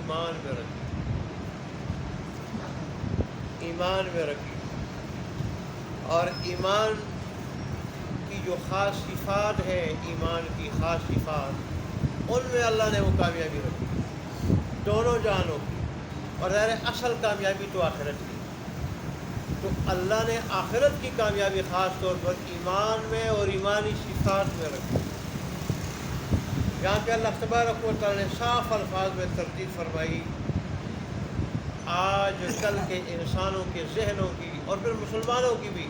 ایمان میں رکھیے، ایمان میں رکھیے۔ اور ایمان کی جو خاص صفات ہے، ایمان کی خاص صفات، ان میں اللہ نے وہ کامیابی رکھی دونوں جہانوں کی، اور ظاہر اصل کامیابی تو آخرت کی۔ تو اللہ نے آخرت کی کامیابی خاص طور پر ایمان میں اور ایمانی صفات میں رکھی۔ یہاں پہ اللہ تبارک و تعالیٰ نے صاف الفاظ میں تردید فرمائی آج کل کے انسانوں کے ذہنوں کی اور پھر مسلمانوں کی بھی،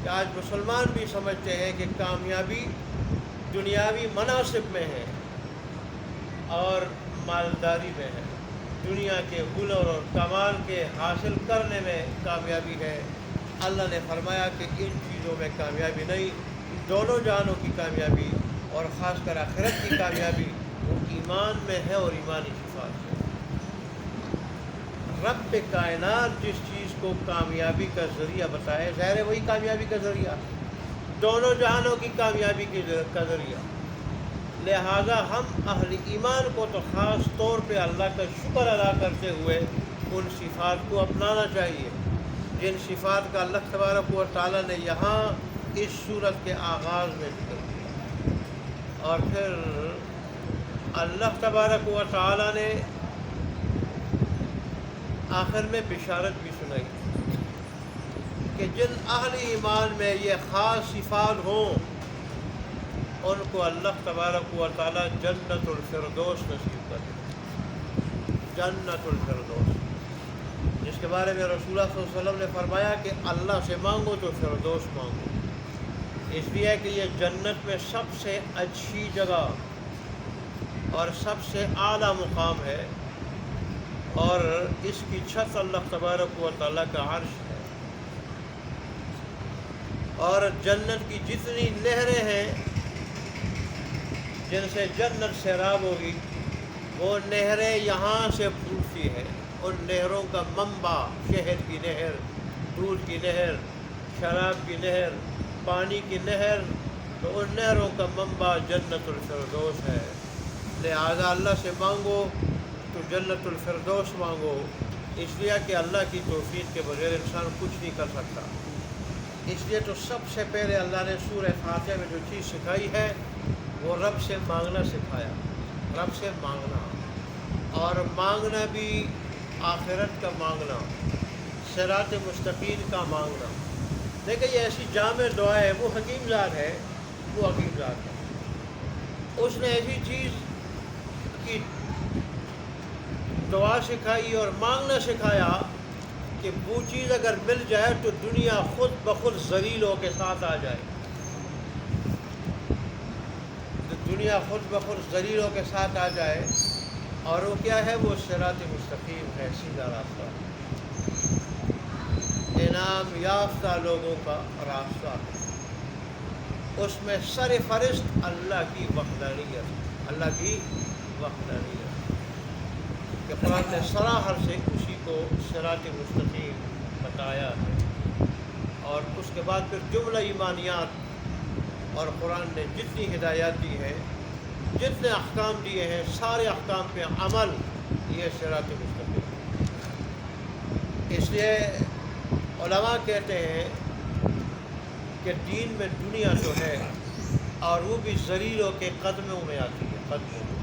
کہ آج مسلمان بھی سمجھتے ہیں کہ کامیابی دنیاوی مناصب میں ہے اور مالداری میں ہے، دنیا کے ہنر اور کمال کے حاصل کرنے میں کامیابی ہے۔ اللہ نے فرمایا کہ ان چیزوں میں کامیابی نہیں، دونوں جہانوں کی کامیابی اور خاص کر آخرت کی کامیابی وہ ایمان میں ہے اور ایمانی صفات ہے۔ رب کائنات جس چیز کو کامیابی کا ذریعہ بتائے، ظاہر ہے وہی کامیابی کا ذریعہ، دونوں جہانوں کی کامیابی کا ذریعہ۔ لہذا ہم اہل ایمان کو تو خاص طور پہ اللہ کا شکر ادا کرتے ہوئے ان صفات کو اپنانا چاہیے جن صفات کا اللہ تبارک و تعالیٰ نے یہاں اس صورت کے آغاز میں ذکر کیا، اور پھر اللہ تبارک و تعالیٰ نے آخر میں بشارت بھی سنائی کہ جن اہل ایمان میں یہ خاص صفات ہوں ان کو اللہ تبارک و تعالیٰ جنت الفردوس نصیب کرے، جنت الفردوس، جس کے بارے میں رسول اللہ صلی اللہ علیہ وسلم نے فرمایا کہ اللہ سے مانگو تو فردوس مانگو، اس لیے کہ یہ جنت میں سب سے اچھی جگہ اور سب سے اعلیٰ مقام ہے، اور اس کی چھت اللہ تبارک و تعالیٰ کا عرش ہے، اور جنت کی جتنی نہریں ہیں جن سے جنت سیراب ہوگی وہ نہریں یہاں سے پھوٹتی ہیں، ان نہروں کا منبع شہد کی نہر، دودھ کی نہر، شراب کی نہر، پانی کی نہر، تو ان نہروں کا منبع جنت الفردوس ہے۔ لہذا اللہ سے مانگو تو جنت الفردوس مانگو، اس لیے کہ اللہ کی توفیق کے بغیر انسان کچھ نہیں کر سکتا۔ اس لیے تو سب سے پہلے اللہ نے سورہ فاتحہ میں جو چیز سکھائی ہے وہ رب سے مانگنا سکھایا، رب سے مانگنا، اور مانگنا بھی آخرت کا مانگنا، صراط مستقیم کا مانگنا۔ دیکھیں یہ ایسی جامع دعا ہے، وہ حکیم ذات ہے، وہ حکیم ذات ہے، اس نے ایسی چیز کی دعا سکھائی اور مانگنا سکھایا کہ وہ چیز اگر مل جائے تو دنیا خود بخود ذلیل ہو کے ساتھ آ جائے، دنیا خود بخود ذلیل ہو کے ساتھ آ جائے، اور وہ کیا ہے؟ وہ صراط مستقیم ہے، سیدھا راستہ، انعام یافتہ لوگوں کا راستہ۔ اس میں سر فہرست اللہ کی وحدانیت، اللہ کی وحدانیت، کہ قرآن نے صراحت سے اسی کو صراط مستقیم بتایا ہے، اور اس کے بعد پھر جملہ ایمانیات، اور قرآن نے جتنی ہدایات دی ہیں، جتنے احکام دیے ہیں، سارے احکام پہ عمل، یہ صراط مستقیم۔ اس لیے علماء کہتے ہیں کہ دین میں دنیا جو ہے اور وہ بھی ذلیلوں کے قدموں میں آتی ہے، قدموں میں۔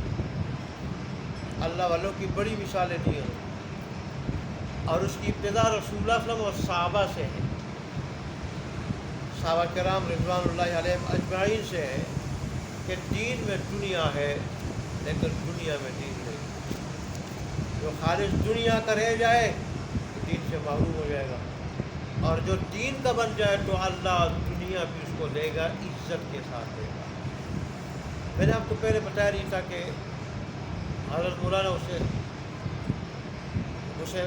اللہ والوں کی بڑی مثالیں دی ہیں، اور اس کی ابتدا رسول اللہ صلی اللہ علیہ وسلم اور صحابہ سے ہے، صحابہ کرام رضوان اللہ علیہم اجمعین سے ہے کہ دین میں دنیا ہے لیکن دنیا میں دین نہیں، جو خالص دنیا کا رہ جائے تو دین سے محروم ہو جائے گا، اور جو دین کا بن جائے تو اللہ دنیا بھی اس کو دے گا، عزت کے ساتھ دے گا۔ میں نے آپ کو پہلے بتایا نہیں تھا کہ حضرت مولانا حسین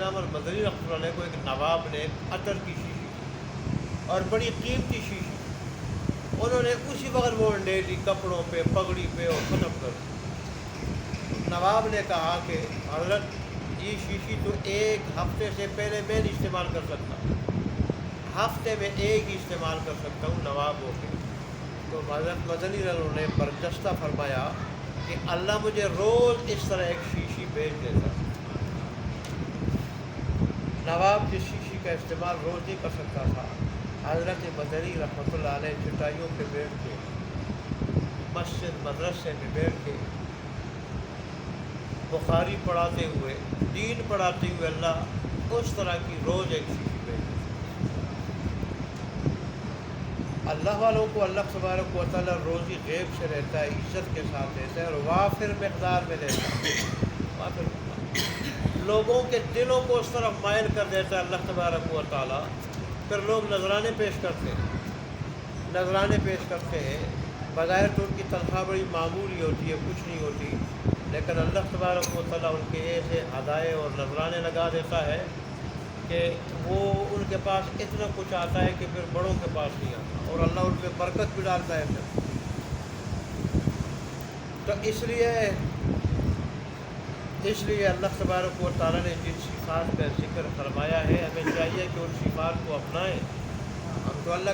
احمد مدنی رحمۃ اللہ علیہ کو ایک نواب نے عطر کی شیشی اور بڑی قیمتی شیشی، انہوں نے اسی وقت وہ لے لی کپڑوں پہ، پگڑی پہ، اور ختم کر دی۔ نواب نے کہا کہ حضرت یہ شیشی تو ایک ہفتے سے پہلے میں نہیں استعمال کر سکتا، ہفتے میں ایک ہی استعمال کر سکتا ہوں نواب ہو کے۔ تو حضرت مدنی رحمۃ اللہ نے برجستہ فرمایا کہ اللہ مجھے روز اس طرح ایک شیشی بھیج دیتا، نواب جس شیشی کا استعمال روز نہیں کر سکتا تھا، حضرت مدنی رحمۃ اللہ علیہ چٹائیوں پہ بیٹھ کے مسجد مدرسے میں بیٹھ کے بخاری پڑھاتے ہوئے، دین پڑھاتے ہوئے اللہ اس طرح کی روز ایک شیشی بھیجتی۔ اللہ والوں کو اللہ تبارک و تعالیٰ روزی غیب سے رہتا ہے، عزت کے ساتھ دیتا ہے اور وافر مقدار میں دیتا ہے، وافر مقدار۔ لوگوں کے دلوں کو اس طرف مائل کر دیتا ہے اللہ تبارک و تعالیٰ، پھر لوگ نذرانے پیش کرتے ہیں، نذرانے پیش کرتے ہیں، بظاہر تو ان کی تنخواہ بڑی معمولی ہوتی ہے، کچھ نہیں ہوتی، لیکن اللہ تبارک و تعالیٰ ان کے ایسے ہدایے اور نذرانے لگا دیتا ہے کہ وہ ان کے پاس اتنا کچھ آتا ہے کہ پھر بڑوں کے پاس نہیں آتا، اور اللہ ان پہ برکت بھی ڈالتا ہے پھر۔ تو اس لیے اللہ تبارک و تعالیٰ نے جن صفات کا ذکر فرمایا ہے، ہمیں چاہیے کہ ان صفات کو اپنائیں۔ ہم تو اللہ